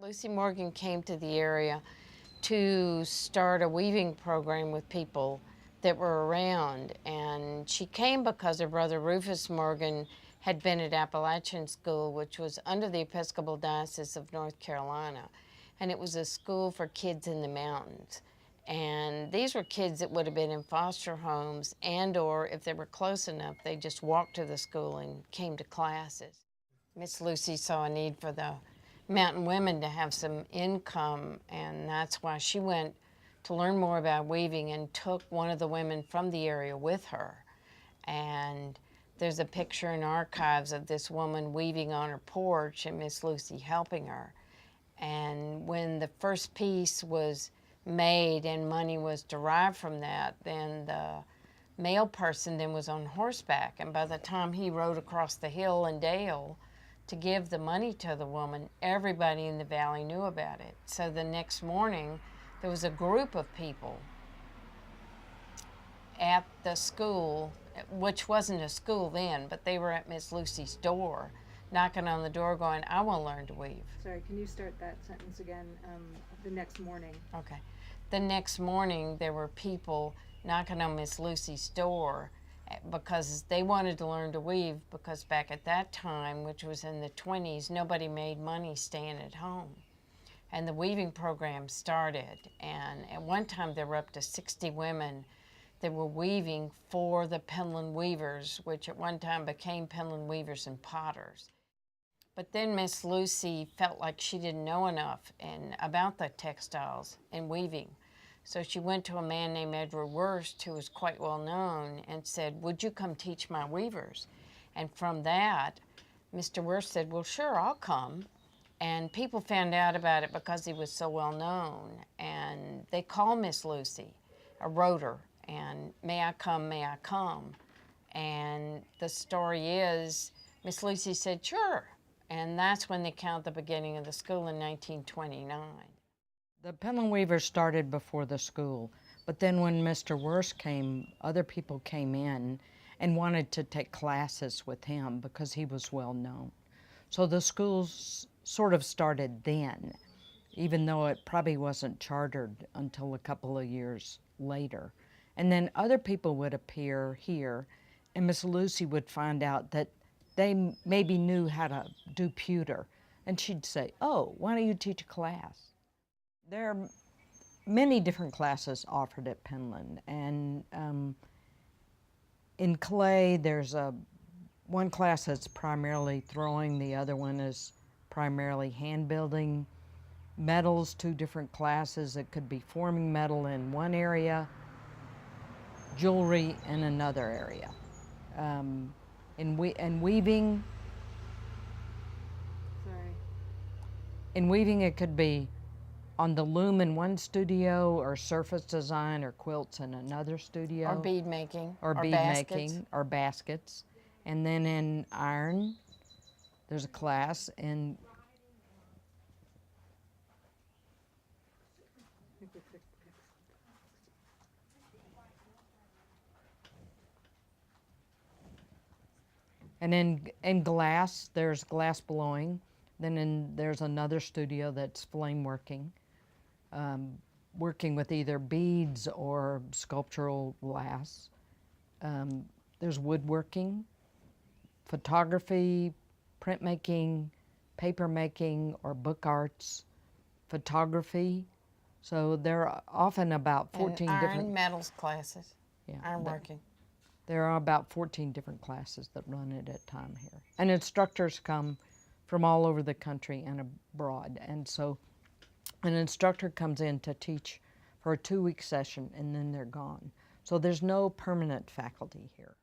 Lucy Morgan came to the area to start a weaving program with people that were around. And she came because her brother Rufus Morgan had been at Appalachian School, which was under the Episcopal Diocese of North Carolina. And it was a school for kids in the mountains. And these were kids that would have been in foster homes, and or if they were close enough, they just walked to the school and came to classes. Miss Lucy saw a need for the mountain women to have some income, and that's why she went to learn more about weaving and took one of the women from the area with her. And there's a picture in archives of this woman weaving on her porch and Miss Lucy helping her. And when the first piece was made and money was derived from that, then the male person then was on horseback, and by the time he rode across the hill and dale to give the money to the woman, everybody in the valley knew about it. So the next morning, there was a group of people at the school, which wasn't a school then, but they were at Miss Lucy's door, knocking on the door going, I want to learn to weave. Sorry, can you start that sentence again? The next morning. Okay. The next morning, there were people knocking on Miss Lucy's door because they wanted to learn to weave, because back at that time, which was in the 20s, nobody made money staying at home. And the weaving program started, and at one time there were up to 60 women that were weaving for the Penland Weavers, which at one time became Penland Weavers and Potters. But then Miss Lucy felt like she didn't know enough about the textiles and weaving. So she went to a man named Edward Wurst, who was quite well known, and said, would you come teach my weavers? And from that, Mr. Wurst said, well, sure, I'll come. And people found out about it because he was so well known. And they called Miss Lucy, wrote her, and may I come, may I come? And the story is, Miss Lucy said, sure. And that's when they count the beginning of the school in 1929. The Penland Weavers started before the school, but then when Mr. Wurst came, other people came in and wanted to take classes with him because he was well known. So the schools sort of started then, even though it probably wasn't chartered until a couple of years later. And then other people would appear here, and Miss Lucy would find out that they maybe knew how to do pewter, and she'd say, oh, why don't you teach a class? There are many different classes offered at Penland, and in clay there's one class that's primarily throwing, the other one is primarily hand building. Metals, two different classes. It could be forming metal in one area, jewelry in another area. In weaving, in weaving it could be on the loom in one studio, or surface design or quilts in another studio. Or bead making. Or bead baskets. making, or baskets. And then in iron, there's a class in and in glass, there's glass blowing. Then there's another studio that's flame working, working with either beads or sculptural glass. There's woodworking, photography, printmaking, paper making, or book arts, photography. So there are often about 14 and different iron metals classes. Yeah, iron working. There are about 14 different classes that run at a time here. And instructors come from all over the country and abroad. And so an instructor comes in to teach for a 2-week session, and then they're gone. So there's no permanent faculty here.